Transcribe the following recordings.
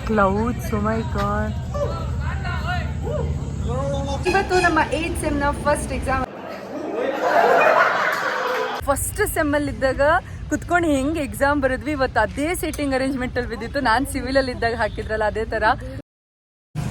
Clouds, O my god. ಇವತ್ತು ನಮ್ಮ 8th ಸೆಮ್ನ first ಸೆಮ್ಮಲ್ಲಿ ಇದ್ದಾಗ ಕುತ್ಕೊಂಡು ಹೆಂಗೆ ಎಕ್ಸಾಮ್ ಬರೆದ್ವಿ, ಇವತ್ತು ಅದೇ ಸೀಟಿಂಗ್ ಅರೇಂಜ್ಮೆಂಟಲ್ಲಿ ಬಿದ್ದಿತ್ತು. ನಾನು ಸಿವಿಲಲ್ಲಿ ಇದ್ದಾಗ ಹಾಕಿದ್ರಲ್ಲ ಅದೇ ಥರ.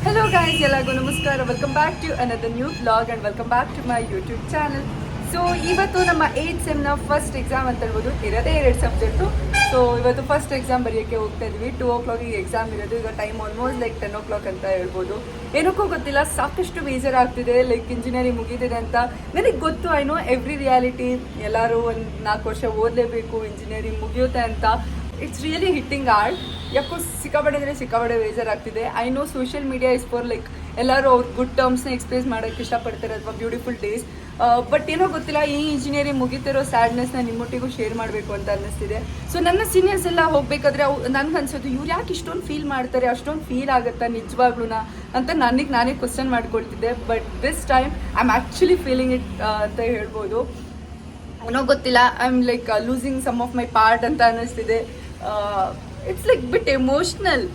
ಹೆಲೋ ಗೈಸ್, ಎಲ್ಲರಿಗೂ ನಮಸ್ಕಾರ. Welcome back to another new blog and welcome back to my YouTube channel. So ಇವತ್ತು ನಮ್ಮ 8th ಸೆಮ್ನ ಫಸ್ಟ್ ಎಕ್ಸಾಮ್ ಅಂತ ಹೇಳ್ಬೋದು. ಇರೋದೇ 2 ಸಬ್ಜೆಕ್ಟು. ಸೊ ಇವತ್ತು ಫಸ್ಟ್ ಎಕ್ಸಾಮ್ ಬರೆಯೋಕ್ಕೆ ಹೋಗ್ತಾ ಇದ್ವಿ. 2 o'clock ಎಕ್ಸಾಮ್ ಇರೋದು. ಈಗ ಟೈಮ್ ಆಲ್ಮೋಸ್ಟ್ ಲೈಕ್ 10 o'clock ಅಂತ ಹೇಳ್ಬೋದು. ಏನಕ್ಕೂ ಗೊತ್ತಿಲ್ಲ, ಸಾಕಷ್ಟು ಬೇಜಾರಾಗ್ತಿದೆ. ಲೈಕ್ ಇಂಜಿನಿಯರಿಂಗ್ ಮುಗಿದಿದೆ ಅಂತ ನನಗೆ ಗೊತ್ತು. I know every reality. ಎಲ್ಲರೂ ಒಂದು 4 ವರ್ಷ ಓದಲೇಬೇಕು, ಇಂಜಿನಿಯರಿಂಗ್ ಮುಗಿಯುತ್ತೆ ಅಂತ. It's really hitting hard. ಯಾಕೋ ಸಿಕ್ಕಾಪಟ್ಟೆ ಬೇಜಾರಾಗ್ತಿದೆ. I know social media is for like ಎಲ್ಲರೂ ಅವ್ರ ಗುಡ್ ಟರ್ಮ್ಸ್ನ ಎಕ್ಸ್ಪ್ರೆಸ್ ಮಾಡೋಕ್ಕೆ ಇಷ್ಟಪಡ್ತಾರೆ ಅಥವಾ ಬ್ಯೂಟಿಫುಲ್ ಡೇಸ್. ಬಟ್ ಏನೋ ಗೊತ್ತಿಲ್ಲ, ಈ ಇಂಜಿನಿಯರಿಂಗ್ ಮುಗಿತಿರೋ ಸ್ಯಾಡ್ನೆಸ್ನ ನಿಮ್ಮೊಟ್ಟಿಗೂ ಶೇರ್ ಮಾಡಬೇಕು ಅಂತ ಅನ್ನಿಸ್ತಿದೆ. ಸೊ ನನ್ನ ಸೀನಿಯರ್ಸ್ ಎಲ್ಲ ಹೋಗಬೇಕಾದ್ರೆ ನನ್ಗೆ ಅನ್ಸೋದು, ಇವ್ರು ಯಾಕೆ ಇಷ್ಟೊಂದು ಫೀಲ್ ಮಾಡ್ತಾರೆ, ಅಷ್ಟೊಂದು ಫೀಲ್ ಆಗುತ್ತಾ ನಿಜವಾಗ್ಲೂ ಅಂತ ನಾನೇ ಕ್ವಶನ್ ಮಾಡ್ಕೊಳ್ತಿದ್ದೆ. But this time I am actually feeling it ಅಂತ ಹೇಳ್ಬೋದು. ಏನೋ ಗೊತ್ತಿಲ್ಲ, I am like losing some of my part ಅಂತ ಅನ್ನಿಸ್ತಿದೆ. It's like bit emotional.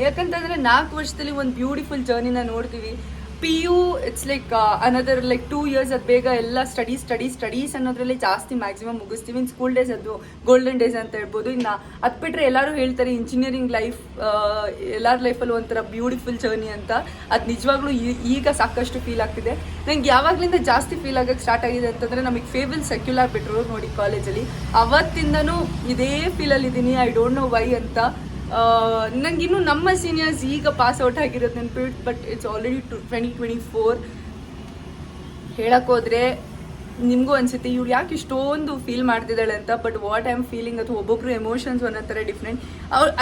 ಯಾಕಂತಂದರೆ 4 ವರ್ಷದಲ್ಲಿ ಒಂದು ಬ್ಯೂಟಿಫುಲ್ ಜರ್ನಿನ ನೋಡ್ತೀವಿ. PU it's like another like 2 years. ಅದು ಬೇಗ ಎಲ್ಲ ಸ್ಟಡೀಸ್ ಅನ್ನೋದ್ರಲ್ಲಿ ಜಾಸ್ತಿ ಮ್ಯಾಕ್ಸಿಮಮ್ ಮುಗಿಸ್ತೀವಿ. ಇನ್ನು ಸ್ಕೂಲ್ ಡೇಸ್ ಅದು ಗೋಲ್ಡನ್ ಡೇಸ್ ಅಂತ ಹೇಳ್ಬೋದು. ಇನ್ನು ಅದು ಬಿಟ್ಟರೆ ಎಲ್ಲರೂ ಹೇಳ್ತಾರೆ ಇಂಜಿನಿಯರಿಂಗ್ ಲೈಫ್ ಎಲ್ಲರ ಲೈಫಲ್ಲೂ ಒಂಥರ ಬ್ಯೂಟಿಫುಲ್ ಜರ್ನಿ ಅಂತ. ಅದು ನಿಜವಾಗ್ಲೂ ಈಗ ಸಾಕಷ್ಟು ಫೀಲ್ ಆಗ್ತಿದೆ. ನಂಗೆ ಯಾವಾಗಲಿಂದ ಜಾಸ್ತಿ ಫೀಲ್ ಆಗೋಕ್ಕೆ ಸ್ಟಾರ್ಟ್ ಆಗಿದೆ ಅಂತಂದರೆ, ನಮಗೆ ಫೇವಲ್ ಸೆಕ್ಯುಲರ್ ಬಿಟ್ಟರು ನೋಡಿ ಕಾಲೇಜಲ್ಲಿ. ಅವತ್ತಿಂದನೂ ಇದೇ ಫೀಲಲ್ಲಿದ್ದೀನಿ. ಐ ಡೋಂಟ್ ನೋ ವೈ ಅಂತ. ನನಗಿನ್ನೂ ನಮ್ಮ ಸೀನಿಯರ್ಸ್ ಈಗ ಪಾಸ್ ಔಟ್ ಆಗಿರೋದು ನೆನಪು. But it's already 2024. ಹೇಳೋಕ್ಕೋದ್ರೆ ನಿಮಗೂ ಅನಿಸುತ್ತೆ ಇವ್ರು ಯಾಕೆ ಇಷ್ಟೊಂದು ಫೀಲ್ ಮಾಡ್ತಿದ್ದಾಳೆ ಅಂತ. But what I am feeling ಅಥವಾ ಒಬ್ಬೊಬ್ರು ಎಮೋಷನ್ಸ್ ಒಂದೊಂದು ಥರ ಡಿಫ್ರೆಂಟ್.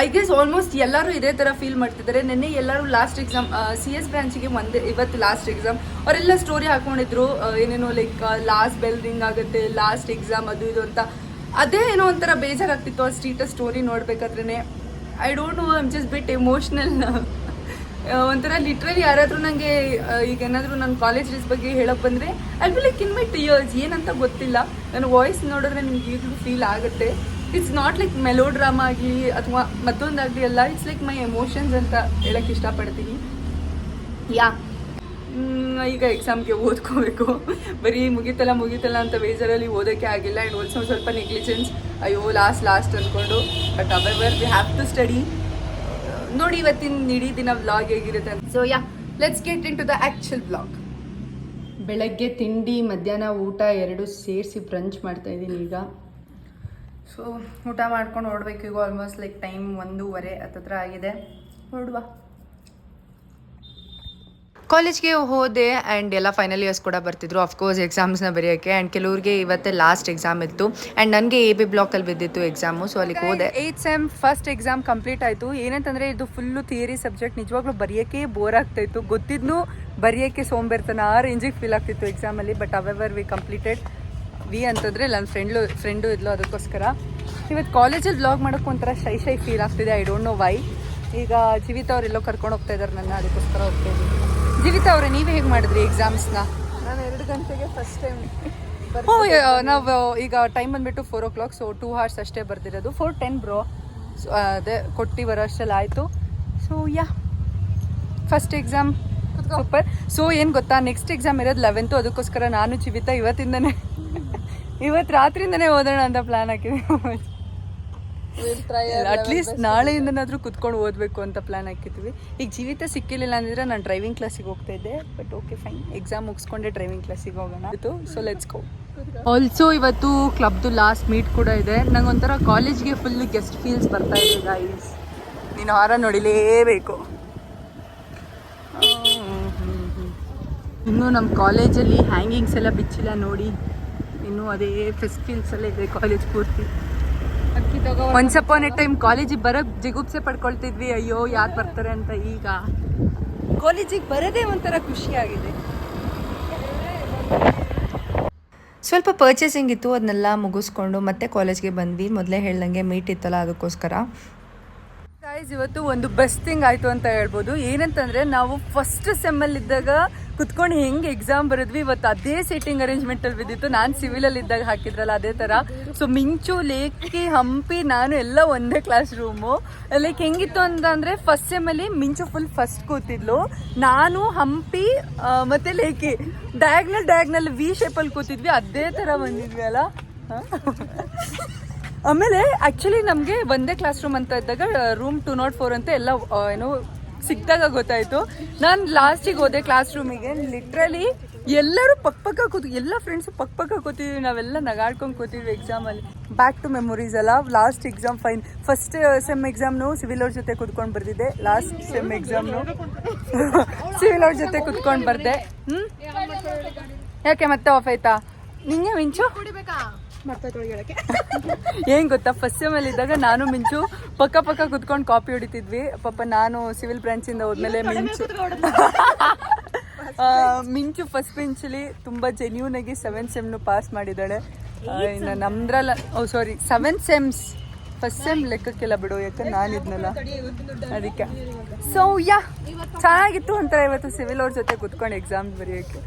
ಐ ಗೆಸ್ ಆಲ್ಮೋಸ್ಟ್ ಎಲ್ಲರೂ ಇದೇ ಥರ ಫೀಲ್ ಮಾಡ್ತಿದ್ದಾರೆ. ನೆನ್ನೆ ಎಲ್ಲರೂ ಲಾಸ್ಟ್ ಎಕ್ಸಾಮ್ CS ಬ್ರಾಂಚಿಗೆ ಇವತ್ತು ಲಾಸ್ಟ್ ಎಕ್ಸಾಮ್. ಅವರೆಲ್ಲ ಸ್ಟೋರಿ ಹಾಕ್ಕೊಂಡಿದ್ರು, ಏನೇನೋ ಲೈಕ್ ಲಾಸ್ಟ್ ಬೆಲ್ ರಿಂಗ್ ಆಗುತ್ತೆ, ಲಾಸ್ಟ್ ಎಕ್ಸಾಮ್ ಅದು ಇದು ಅಂತ. ಅದೇ ಏನೋ ಒಂಥರ ಬೇಜಾರಾಗ್ತಿತ್ತು ಆ ಸ್ಟೋರಿ ನೋಡ್ಬೇಕಾದ್ರೇ. I don't know, I am just bit emotional. ಒಂಥರ ಲಿಟ್ರಲಿ ಯಾರಾದರೂ ನನಗೆ ಈಗ ಏನಾದರೂ ನನ್ನ ಕಾಲೇಜ್ ಡೇಸ್ ಬಗ್ಗೆ ಹೇಳಕ್ಕೆ ಬಂದರೆ I be like in my tears. ಏನಂತ ಗೊತ್ತಿಲ್ಲ, ನನ್ನ ವಾಯ್ಸ್ ನೋಡಿದ್ರೆ ನಿಮ್ಗೆ ಈಗಲೂ ಫೀಲ್ ಆಗುತ್ತೆ. It's not like mellow drama ಆಗಲಿ ಅಥವಾ ಮತ್ತೊಂದಾಗಲಿ ಅಲ್ಲ. ಇಟ್ಸ್ ಲೈಕ್ ಮೈ ಎಮೋಷನ್ಸ್ ಅಂತ ಹೇಳಕ್ಕೆ ಇಷ್ಟಪಡ್ತೀನಿ. ಈಗ ಎಕ್ಸಾಮ್ಗೆ ಓದ್ಕೋಬೇಕು. ಬರೀ ಮುಗೀತಲ್ಲ ಅಂತ ಬೇಜಾರಲ್ಲಿ ಓದೋಕ್ಕೆ ಆಗಿಲ್ಲ. ಆ್ಯಂಡ್ ಆಲ್ಸೋ ಸ್ವಲ್ಪ ನೆಗ್ಲಿಜೆನ್ಸ್, ಅಯ್ಯೋ ಲಾಸ್ಟ್ ಅಂದ್ಕೊಂಡು. But our we have to study. ನೋಡಿ ಇವತ್ತಿನ ಇಡೀ ದಿನ ವ್ಲಾಗ್ ಹೇಗಿರುತ್ತೆ ಅಂತ. So let's get into the actual vlog. ಬೆಳಗ್ಗೆ ತಿಂಡಿ, ಮಧ್ಯಾಹ್ನ ಊಟ 2 ಸೇರಿಸಿ ಬ್ರಂಚ್ ಮಾಡ್ತಾಯಿದ್ದೀನಿ ಈಗ. ಸೊ ಊಟ ಮಾಡ್ಕೊಂಡು ಹೊರಡ್ಬೇಕು. ಈಗ ಆಲ್ಮೋಸ್ಟ್ ಲೈಕ್ ಟೈಮ್ 1:15 ಹತ್ತತ್ರ ಆಗಿದೆ. ಹೊರಡುವ. ಕಾಲೇಜ್ಗೆ ಹೋದೆ ಆ್ಯಂಡ್ ಎಲ್ಲ ಫೈನಲ್ ಇಯರ್ಸ್ ಕೂಡ ಬರ್ತಿದ್ರು ಅಫ್ಕೋರ್ಸ್ ಎಕ್ಸಾಮ್ಸ್ನ ಬರೆಯೋಕ್ಕೆ. ಆ್ಯಂಡ್ ಕೆಲವ್ರಿಗೆ ಇವತ್ತೇ ಲಾಸ್ಟ್ ಎಕ್ಸಾಮ್ ಇತ್ತು. ಆ್ಯಂಡ್ ನನಗೆ AB ಬ್ಲಾಕಲ್ಲಿ ಬಿದ್ದಿತ್ತು ಎಕ್ಸಾಮು. ಸೊ ಅಲ್ಲಿಗೆ ಹೋದೆ. 8th sem first exam complete ಆಯಿತು. ಏನಂತಂದರೆ ಇದು ಫುಲ್ಲು ಥಿಯರಿ ಸಬ್ಜೆಕ್ಟ್. ನಿಜವಾಗ್ಲೂ ಬರೆಯೋಕ್ಕೆ ಬೋರ್ ಆಗ್ತಾಯಿತ್ತು. ಗೊತ್ತಿದ್ನು ಬರೆಯೋಕ್ಕೆ ಸೋಂಬೇರ್ತನ ಆ ರೇಂಜಿಗೆ ಫೀಲ್ ಆಗ್ತಿತ್ತು ಎಕ್ಸಾಮಲ್ಲಿ. But whatever we completed. ಅಂತಂದರೆ ನನ್ನ ಫ್ರೆಂಡು ಇದ್ಲು, ಅದಕ್ಕೋಸ್ಕರ ಇವತ್ತು ಕಾಲೇಜಲ್ಲಿ ವ್ಲಾಗ್ ಮಾಡೋಕ್ಕೆ ಒಂಥರ ಶೈ ಫೀಲ್ ಆಗ್ತಿದೆ. I don't know why. ಈಗ ಜೀವಿತ ಅವರೆಲ್ಲೋ ಕರ್ಕೊಂಡು ಹೋಗ್ತಾ ಇದ್ದಾರೆ ನನ್ನ, ಅದಕ್ಕೋಸ್ಕರ ಹೋಗ್ತಾ ಇದ್ದೀನಿ. ಜೀವಿತ ಅವರೇ, ನೀವೇ ಹೇಗೆ ಮಾಡಿದ್ರಿ ಎಕ್ಸಾಮ್ಸ್ನ? ನಾನು 2 ಗಂಟೆಗೆ ಫಸ್ಟ್ ಟೈಮ್. ನಾವು ಈಗ ಟೈಮ್ ಬಂದುಬಿಟ್ಟು 4 o'clock. ಸೊ 2 hours ಅಷ್ಟೇ ಬರ್ದಿರೋದು. 4:10 ಬ್ರೋ. ಸೊ ಅದೇ ಕೊಟ್ಟು ಬರೋ ಅಷ್ಟೆಲ್ಲ ಆಯಿತು. So first exam super. So ಏನು ಗೊತ್ತಾ, ನೆಕ್ಸ್ಟ್ ಎಕ್ಸಾಮ್ ಇರೋದು 11th. ಅದಕ್ಕೋಸ್ಕರ ನಾನು ಜೀವಿತ ಇವತ್ತು ರಾತ್ರಿಯಿಂದನೇ ಓದೋಣ ಅಂತ ಪ್ಲ್ಯಾನ್ ಹಾಕಿದ್ವಿ. ಅಟ್ಲೀಸ್ಟ್ ನಾಳೆಯಿಂದನಾದರೂ ಕುತ್ಕೊಂಡು ಓದಬೇಕು ಅಂತ ಪ್ಲ್ಯಾನ್ ಹಾಕಿದ್ವಿ. ಈಗ ಜೀವಿತ ಸಿಕ್ಕಿರಲಿಲ್ಲ ಅಂದಿದ್ರೆ ನಾನು ಡ್ರೈವಿಂಗ್ ಕ್ಲಾಸಿಗೆ ಹೋಗ್ತಾ ಇದ್ದೆ. ಬಟ್ ಓಕೆ ಫೈನ್, ಎಕ್ಸಾಮ್ ಮುಗಿಸ್ಕೊಂಡೆ ಡ್ರೈವಿಂಗ್ ಕ್ಲಾಸಿಗೆ ಹೋಗೋಣ ಆಯಿತು. So let's go. ಆಲ್ಸೋ ಇವತ್ತು ಕ್ಲಬ್ದು ಲಾಸ್ಟ್ ಮೀಟ್ ಕೂಡ ಇದೆ. ನಂಗೆ ಒಂಥರ ಕಾಲೇಜ್ಗೆ ಫುಲ್ ಗೆಸ್ಟ್ ಫೀಲ್ಸ್ ಬರ್ತಾ ಇದೆ ಗೈಸ್. ನೀನು ಹಾರ ನೋಡಿಲೇಬೇಕು. ಇನ್ನೂ ನಮ್ಮ ಕಾಲೇಜಲ್ಲಿ ಹ್ಯಾಂಗಿಂಗ್ಸ್ ಎಲ್ಲ ಬಿಚ್ಚಿಲ್ಲ ನೋಡಿ. ಇನ್ನೂ ಅದೇ ಫೆಸ್ಟ್ ಫೀಲ್ಸ್ ಎಲ್ಲ ಇದೆ ಕಾಲೇಜ್ ಪೂರ್ತಿ. ಒನ್ಸ್ ಅಪಾನ್ ಎ ಟೈಮ್ ಕಾಲೇಜಿಗೆ ಬರೋಕ್ಕೆ ಜಿಗುಪ್ಸೆ ಪಡ್ಕೊಳ್ತಿದ್ವಿ, ಅಯ್ಯೋ ಯಾರು ಬರ್ತಾರೆ ಅಂತ. ಈಗ ಕಾಲೇಜಿಗೆ ಬರೋದೇ ಒಂಥರ ಖುಷಿಯಾಗಿದೆ. ಸ್ವಲ್ಪ ಪರ್ಚೇಸಿಂಗ್ ಇತ್ತು, ಅದನ್ನೆಲ್ಲ ಮುಗಿಸ್ಕೊಂಡು ಮತ್ತೆ ಕಾಲೇಜ್ಗೆ ಬಂದ್ವಿ. ಮೊದಲೇ ಹೇಳ್ದಂಗೆ ಮೀಟ್ ಇತ್ತಲ್ಲ, ಅದಕ್ಕೋಸ್ಕರ. ಗೈಸ್ ಇವತ್ತು ಒಂದು ಬೆಸ್ಟ್ ಥಿಂಗ್ ಆಯಿತು ಅಂತ ಹೇಳ್ಬೋದು. ಏನಂತಂದರೆ ನಾವು ಫಸ್ಟ್ ಸೆಮ್ಮಲ್ಲಿದ್ದಾಗ ಕುತ್ಕೊಂಡು ಹೆಂಗೆ ಎಕ್ಸಾಮ್ ಬರೆದ್ವಿ ಇವತ್ತು ಅದೇ ಸೀಟಿಂಗ್ ಅರೇಂಜ್ಮೆಂಟಲ್ಲಿ ಬಿದ್ದಿತ್ತು. ನಾನು ಸಿವಿಲಲ್ಲಿ ಇದ್ದಾಗ ಹಾಕಿದ್ರಲ್ಲ ಅದೇ ಥರ. ಸೊ ಮಿಂಚು, ಲೇಖಿ, ಹಂಪಿ, ನಾನು ಎಲ್ಲ ಒಂದೇ ಕ್ಲಾಸ್ ರೂಮು. ಲೈಕ್ ಹೆಂಗಿತ್ತು ಅಂತಂದರೆ ಫಸ್ಟ್ ಸೆಮ್ಮಲ್ಲಿ ಮಿಂಚು ಫುಲ್ ಫಸ್ಟ್ ಕೂತಿದ್ಲು, ನಾನು ಹಂಪಿ ಮತ್ತು ಲೇಖಿ ಡಯಾಗ್ನಲ್ ವಿ ಶೇಪಲ್ಲಿ ಕೂತಿದ್ವಿ. ಅದೇ ಥರ ಬಂದಿದ್ವಿ ಅಲ್ಲ. ಆಮೇಲೆ ಆ್ಯಕ್ಚುಲಿ ನಮಗೆ ಒಂದೇ ಕ್ಲಾಸ್ ರೂಮ್ ಅಂತ ಇದ್ದಾಗ ರೂಮ್ 204 ಅಂತ ಎಲ್ಲ ಏನೋ ಸಿಕ್ಕಿದಾಗ ಗೊತ್ತಾಯಿತು. ನಾನು ಲಾಸ್ಟಿಗೆ ಹೋದೆ ಕ್ಲಾಸ್ ರೂಮಿಗೆ. ಲಿಟ್ರಲಿ ಎಲ್ಲರೂ ಪಕ್ಕ ಎಲ್ಲ ಫ್ರೆಂಡ್ಸು ಪಕ್ಕ ಕೂತಿದ್ವಿ. ನಾವೆಲ್ಲ ನಗಾಡ್ಕೊಂಡು ಕೂತಿದ್ವಿ ಎಕ್ಸಾಮಲ್ಲಿ. ಬ್ಯಾಕ್ ಟು ಮೆಮೊರೀಸ್ ಅಲ್ಲ. ಲಾಸ್ಟ್ ಎಕ್ಸಾಮ್ ಫಸ್ಟ್ ಸೆಮ್ ಎಕ್ಸಾಮ್ನು ಸಿವಿಲ್ ಅವ್ರ ಜೊತೆ ಕುತ್ಕೊಂಡು ಬರ್ತಿದ್ದೆ. ಲಾಸ್ಟ್ ಸೆಮ್ ಎಕ್ಸಾಮ್ನು ಸಿವಿಲ್ ಅವ್ರ ಜೊತೆ ಕುತ್ಕೊಂಡು ಬರ್ದೆ. ಯಾಕೆ ಮತ್ತೆ ಆಫ್ ಆಯ್ತಾ ನಿಂಗೆ ಮಿಂಚು? ಏನ್ ಗೊತ್ತಾ, ಫಸ್ಟ್ ಸೆಮಲ್ಲಿ ಇದ್ದಾಗ ನಾನು ಮಿಂಚು ಪಕ್ಕ ಕುತ್ಕೊಂಡು ಕಾಪಿ ಹೊಡಿತಿದ್ವಿ. ಪಾಪ ನಾನು ಸಿವಿಲ್ ಬ್ರಾಂಚಿಂದ ಹೋದ್ಮೇಲೆ ಮಿಂಚು ಫಸ್ಟ್ ಬೆಂಚಲ್ಲಿ ತುಂಬ ಜೆನ್ಯೂನ್ ಆಗಿ 7th ಸೆಮ್ನು ಪಾಸ್ ಮಾಡಿದ್ದಾಳೆ. ಇನ್ನು ನಮ್ದ್ರಲ್ಲ, ಸಾರಿ 7 ಸೆಮ್ಸ್, ಫಸ್ಟ್ ಸೆಮ್ ಲೆಕ್ಕಕ್ಕೆಲ್ಲ ಬಿಡು, ಯಾಕಂದ್ರೆ ನಾನಿದ್ನಲ್ಲ ಅದಕ್ಕೆ. ಸೊ ಚೆನ್ನಾಗಿತ್ತು ಒಂಥರ ಇವತ್ತು ಸಿವಿಲ್ ಅವ್ರ ಜೊತೆ ಕುತ್ಕೊಂಡು ಎಕ್ಸಾಮ್ ಬರೆಯೋಕ್ಕೆ.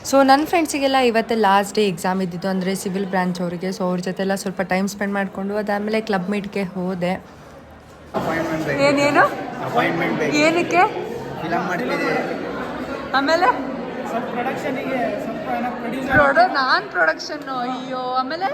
ಸೊ ನನ್ನ ಫ್ರೆಂಡ್ಸಿಗೆಲ್ಲ ಇವತ್ತು ಲಾಸ್ಟ್ ಡೇ ಎಕ್ಸಾಮ್ ಇದ್ದಿದ್ದು, ಅಂದರೆ ಸಿವಿಲ್ ಬ್ರಾಂಚ್ ಅವರಿಗೆ. ಸೊ ಅವ್ರ ಜೊತೆ ಎಲ್ಲ ಸ್ವಲ್ಪ ಟೈಮ್ ಸ್ಪೆಂಡ್ ಮಾಡಿಕೊಂಡು ಅದಾದಮೇಲೆ ಕ್ಲಬ್ ಮೀಟ್ಗೆ ಹೋದೆ. ಏನೇನು ಏನಕ್ಕೆ ಆಮೇಲೆ ನಾನ್ ಪ್ರೊಡಕ್ಷನ್ನು, ಅಯ್ಯೋ. ಆಮೇಲೆ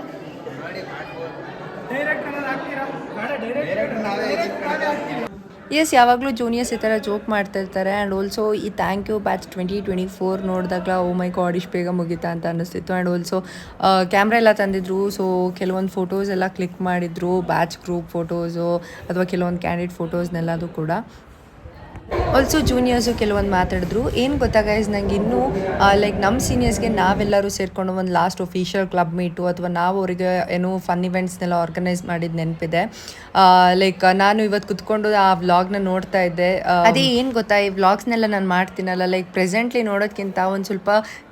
ಎಸ್, ಯಾವಾಗಲೂ ಜೂನಿಯರ್ಸ್ ಈ ಥರ ಜೋಕ್ ಮಾಡ್ತಿರ್ತಾರೆ. ಆ್ಯಂಡ್ ಆಲ್ಸೋ ಈ ಥ್ಯಾಂಕ್ ಯು ಬ್ಯಾಚ್ 2024 ನೋಡಿದಾಗಲ ಓ ಮೈ ಗಾಡ್ ಇಷ್ಟು ಬೇಗ ಮುಗಿತಾ ಅಂತ ಅನ್ನಿಸ್ತಿತ್ತು. ಆ್ಯಂಡ್ ಆಲ್ಸೋ ಕ್ಯಾಮ್ರಾ ಎಲ್ಲ ತಂದಿದ್ರು. ಸೊ ಕೆಲವೊಂದು ಫೋಟೋಸ್ ಎಲ್ಲ ಕ್ಲಿಕ್ ಮಾಡಿದ್ರು, ಬ್ಯಾಚ್ ಗ್ರೂಪ್ ಫೋಟೋಸು ಅಥವಾ ಕೆಲವೊಂದು ಕ್ಯಾಂಡಿಡೇಟ್ ಫೋಟೋಸ್ನೆಲ್ಲದು ಕೂಡ. ಆಲ್ಸೋ ಜೂನಿಯರ್ಸು ಕೆಲವೊಂದು ಮಾತಾಡಿದ್ರು. ಏನು ಗೊತ್ತಾ ಗೈಸ್, ನಂಗೆ ಇನ್ನೂ ಲೈಕ್ ನಮ್ಮ ಸೀನಿಯರ್ಸ್ಗೆ ನಾವೆಲ್ಲರೂ ಸೇರಿಕೊಂಡು ಒಂದು ಲಾಸ್ಟ್ ಒಫಿಷಿಯಲ್ ಕ್ಲಬ್ ಮೀಟು ಅಥವಾ ನಾವು ಅವರಿಗೆ ಏನೋ ಫನ್ ಇವೆಂಟ್ಸ್ನೆಲ್ಲ ಆರ್ಗನೈಸ್ ಮಾಡಿದ ನೆನಪಿದೆ. ಲೈಕ್ ನಾನು ಇವತ್ತು ಕುತ್ಕೊಂಡು ಆ ವ್ಲಾಗ್ನ ನೋಡ್ತಾ ಇದ್ದೆ. ಅದೇ ಏನು ಗೊತ್ತಾ, ಈ ವ್ಲಾಗ್ಸ್ನೆಲ್ಲ ನಾನು ಮಾಡ್ತೀನಲ್ಲ, ಲೈಕ್ ಪ್ರೆಸೆಂಟ್ಲಿ ನೋಡೋದಕ್ಕಿಂತ ಒಂದು ಸ್ವಲ್ಪ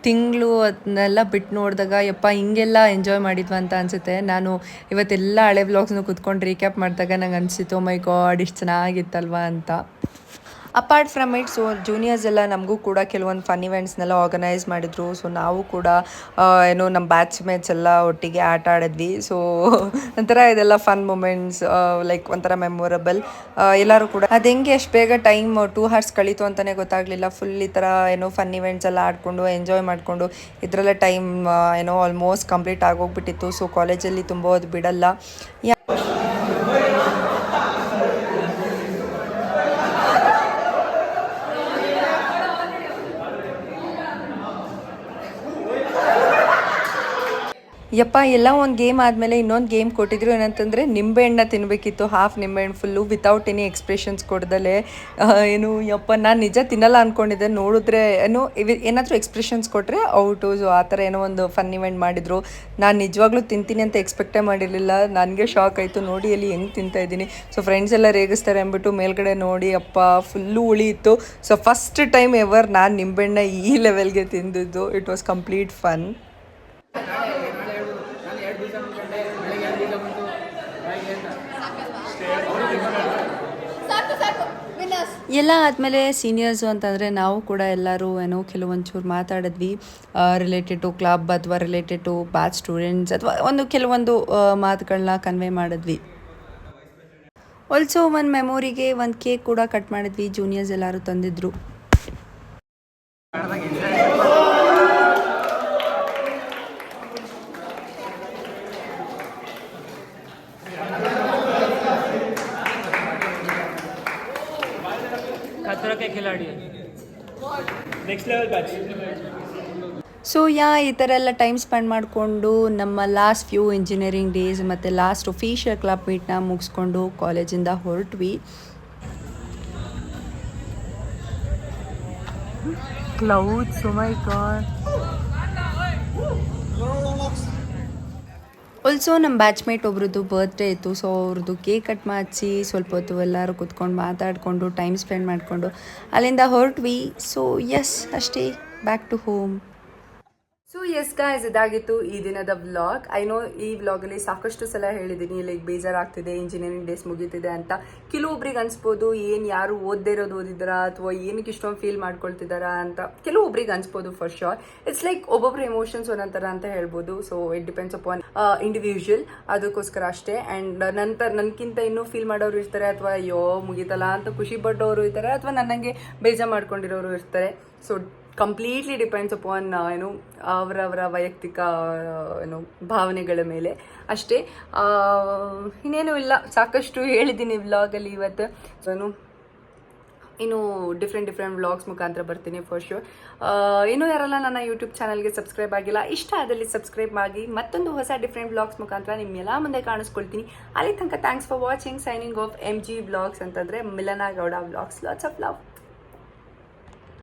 ತಿಂಗಳು ಅದನ್ನೆಲ್ಲ ಬಿಟ್ಟು ನೋಡಿದಾಗ ಯಪ್ಪ ಹಿಂಗೆಲ್ಲ ಎಂಜಾಯ್ ಮಾಡಿದ್ವಿ ಅಂತ ಅನಿಸುತ್ತೆ. ನಾನು ಇವತ್ತೆಲ್ಲ ಹಳೆ ವ್ಲಾಗ್ಸ್ನ ಕುತ್ಕೊಂಡು ರೀಕ್ಯಾಪ್ ಮಾಡಿದಾಗ ನಂಗೆ ಅನಿಸಿತು ಮೈ ಗಾಡ್ ಇಷ್ಟು ಚೆನ್ನಾಗಿತ್ತಲ್ವಾ ಅಂತ. Apart from it, so juniors ಎಲ್ಲ ನಮಗೂ ಕೂಡ ಕೆಲವೊಂದು ಫನ್ ಇವೆಂಟ್ಸ್ನೆಲ್ಲ ಆರ್ಗನೈಸ್ ಮಾಡಿದರು. ಸೊ ನಾವು ಕೂಡ ಏನೋ ನಮ್ಮ ಬ್ಯಾಚ್ ಮೇಟ್ಸ್ ಎಲ್ಲ ಒಟ್ಟಿಗೆ ಆಟ ಆಡಿದ್ವಿ. ಸೊ ಒಂಥರ ಇದೆಲ್ಲ ಫನ್ ಮೂಮೆಂಟ್ಸ್, ಲೈಕ್ ಒಂಥರ ಮೆಮೊರಬಲ್. ಎಲ್ಲರೂ ಕೂಡ ಅದು ಹೆಂಗೆ ಅಷ್ಟು ಬೇಗ ಟೈಮ್ 2 hours ಕಳೀತು ಅಂತಲೇ ಗೊತ್ತಾಗಲಿಲ್ಲ. ಫುಲ್ ಈ ಥರ ಏನೋ ಫನ್ ಇವೆಂಟ್ಸ್ ಎಲ್ಲ ಆಡಿಕೊಂಡು ಎಂಜಾಯ್ ಮಾಡಿಕೊಂಡು ಇದರಲ್ಲೇ ಟೈಮ್ ಏನೋ ಆಲ್ಮೋಸ್ಟ್ ಕಂಪ್ಲೀಟ್ ಆಗೋಗ್ಬಿಟ್ಟಿತ್ತು. ಸೊ ಕಾಲೇಜಲ್ಲಿ ತುಂಬ ಹೊತ್ತು ಬಿಡಲ್ಲ. ಯಪ್ಪ ಎಲ್ಲ ಒಂದು ಗೇಮ್ ಆದಮೇಲೆ ಇನ್ನೊಂದು ಗೇಮ್ ಕೊಟ್ಟಿದ್ರು. ಏನಂತಂದರೆ ನಿಂಬೆಹಣ್ಣ ತಿನ್ನಬೇಕಿತ್ತು, ಹಾಫ್ ನಿಂಬೆಹಣ್ಣು ಫುಲ್ಲು ವಿತೌಟ್ ಎನಿ ಎಕ್ಸ್ಪ್ರೆಷನ್ಸ್ ಕೊಡ್ದಲೆ. ಏನು ಯಪ್ಪ ನಾನು ನಿಜ ತಿನ್ನಲ್ಲ ಅಂದ್ಕೊಂಡಿದ್ದೆ, ನೋಡಿದ್ರೆ ಏನೋ ಏನಾದರೂ ಎಕ್ಸ್ಪ್ರೆಷನ್ಸ್ ಕೊಟ್ಟರೆ ಔಟು. ಸೊ ಆ ಥರ ಏನೋ ಒಂದು ಫನ್ ಇವೆಂಟ್ ಮಾಡಿದರು. ನಾನು ನಿಜವಾಗ್ಲೂ ತಿಂತೀನಿ ಅಂತ ಎಕ್ಸ್ಪೆಕ್ಟೇ ಮಾಡಿರಲಿಲ್ಲ. ನನಗೆ ಶಾಕ್ ಆಯಿತು ನೋಡಿ ಅಲ್ಲಿ ಹೆಂಗೆ ತಿಂತಾಯಿದ್ದೀನಿ. ಸೊ ಫ್ರೆಂಡ್ಸ್ ಎಲ್ಲ ರೇಗಿಸ್ತಾರೆ ಅಂದ್ಬಿಟ್ಟು ಮೇಲ್ಗಡೆ ನೋಡಿ ಅಪ್ಪ ಫುಲ್ಲು ಹುಳಿ ಇತ್ತು. ಸೊ ಫಸ್ಟ್ ಟೈಮ್ ಎವರ್ ನಾನು ನಿಂಬೆಹಣ್ಣ ಈ ಲೆವೆಲ್ಗೆ ತಿಂದಿದ್ದು. It was complete fun. ಎಲ್ಲ ಆದಮೇಲೆ ಸೀನಿಯರ್ಸು ಅಂತಂದರೆ ನಾವು ಕೂಡ ಎಲ್ಲರೂ ಏನೋ ಕೆಲವೊಂಚೂರು ಮಾತಾಡಿದ್ವಿ ರಿಲೇಟೆಡ್ ಟು ಕ್ಲಬ್ ಅಥವಾ ರಿಲೇಟೆಡ್ ಟು ಬ್ಯಾಚ್ ಸ್ಟೂಡೆಂಟ್ಸ್ ಅಥವಾ ಕೆಲವೊಂದು ಮಾತುಗಳನ್ನ ಕನ್ವೆ ಮಾಡಿದ್ವಿ. ಆಲ್ಸೋ ಒಂದು ಮೆಮೊರಿಗೆ ಒಂದು ಕೇಕ್ ಕೂಡ ಕಟ್ ಮಾಡಿದ್ವಿ. ಜೂನಿಯರ್ಸ್ ಎಲ್ಲರೂ ತಂದಿದ್ರು. ಸೊ ಈ ಥರ ಎಲ್ಲ ಟೈಮ್ ಸ್ಪೆಂಡ್ ಮಾಡಿಕೊಂಡು ನಮ್ಮ ಲಾಸ್ಟ್ ಫ್ಯೂ ಇಂಜಿನಿಯರಿಂಗ್ ಡೇಸ್ ಮತ್ತು ಲಾಸ್ಟ್ ಒಫಿಷಿಯಲ್ ಕ್ಲಬ್ ಮೀಟ್ನ ಮುಗಿಸ್ಕೊಂಡು ಕಾಲೇಜಿಂದ ಹೊರಟ್ವಿ. Clouds, O my god. Also ನಮ್ಮ ಬ್ಯಾಚ್ಮೇಟ್ ಒಬ್ರದ್ದು ಬರ್ತ್ಡೇ ಇತ್ತು. ಸೊ ಅವ್ರದ್ದು ಕೇಕ್ ಕಟ್ ಮಾಡಿಸಿ ಸ್ವಲ್ಪ ಹೊತ್ತು ಎಲ್ಲರೂ ಕುತ್ಕೊಂಡು ಮಾತಾಡಿಕೊಂಡು ಟೈಮ್ ಸ್ಪೆಂಡ್ ಮಾಡಿಕೊಂಡು ಅಲ್ಲಿಂದ ಹೊರಟ್ವಿ. ಸೊ ಎಸ್ ಅಷ್ಟೇ, back to home. So yes guys, ಇದಾಗಿತ್ತು ಈ ದಿನದ ವ್ಲಾಗ್. ಐ ನೋ ಈ ವ್ಲಾಗಲ್ಲಿ ಸಾಕಷ್ಟು ಸಲ ಹೇಳಿದ್ದೀನಿ ಲೈಕ್ ಬೇಜಾರಾಗ್ತಿದೆ, ಇಂಜಿನಿಯರಿಂಗ್ ಡೇಸ್ ಮುಗೀತಿದೆ ಅಂತ. ಕೆಲವೊಬ್ರಿಗೆ ಅನ್ಸ್ಬೋದು ಏನು ಯಾರು ಓದದೇ ಇರೋದು ಓದಿದಾರಾ ಅಥವಾ ಏನಕ್ಕೆ ಇಷ್ಟೊಂದು ಫೀಲ್ ಮಾಡ್ಕೊಳ್ತಿದ್ದಾರಾ ಅಂತ ಕೆಲವೊಬ್ರಿಗೆ ಅನ್ಸ್ಬೋದು. ಫಾರ್ ಶೋರ್ ಇಟ್ಸ್ ಲೈಕ್ ಒಬ್ಬೊಬ್ರು ಎಮೋಷನ್ಸ್ ಒಂದೊಂಥರ ಅಂತ ಹೇಳ್ಬೋದು. So it depends upon individual, ಅದಕ್ಕೋಸ್ಕರ ಅಷ್ಟೇ. ಆ್ಯಂಡ್ ನನ್ಕಿಂತ ಇನ್ನೂ ಫೀಲ್ ಮಾಡೋರು ಇರ್ತಾರೆ, ಅಥವಾ ಅಯ್ಯೋ ಮುಗೀತಲ್ಲ ಅಂತ ಖುಷಿ ಪಟ್ಟವರು ಇರ್ತಾರೆ, ಅಥವಾ ನನಗೆ ಬೇಜಾರು ಮಾಡ್ಕೊಂಡಿರೋರು ಇರ್ತಾರೆ. ಸೊ ಕಂಪ್ಲೀಟ್ಲಿ ಡಿಪೆಂಡ್ಸ್ ಅಪಾನ್ ಅವರವರ ವೈಯಕ್ತಿಕ ಭಾವನೆಗಳ ಮೇಲೆ ಅಷ್ಟೇ. ಇನ್ನೇನು ಇಲ್ಲ, ಸಾಕಷ್ಟು ಹೇಳಿದ್ದೀನಿ ವ್ಲಾಗಲ್ಲಿ ಇವತ್ತು. ಸೊ ಇನ್ನು ಡಿಫ್ರೆಂಟ್ ವ್ಲಾಗ್ಸ್ ಮುಖಾಂತರ ಬರ್ತೀನಿ ಫಾರ್ ಶೋರ್. ಇನ್ನೂ ಯಾರೆಲ್ಲ ನನ್ನ ಯೂಟ್ಯೂಬ್ ಚಾನಲ್ಗೆ ಸಬ್ಸ್ಕ್ರೈಬ್ ಆಗಿಲ್ಲ, ಇಷ್ಟ ಆದಲ್ಲಿ ಸಬ್ಸ್ಕ್ರೈಬ್ ಆಗಿ ಮತ್ತೊಂದು ಹೊಸ ಡಿಫ್ರೆಂಟ್ ವ್ಲಾಗ್ಸ್ ಮುಖಾಂತರ ನಿಮ್ಮೆಲ್ಲ ಮುಂದೆ ಕಾಣಿಸ್ಕೊಳ್ತೀನಿ. ಅಲ್ಲಿ ತನಕ thanks for watching. Signing off MG vlogs ಅಂತಂದರೆ Milana Gowda vlogs. Lots of love.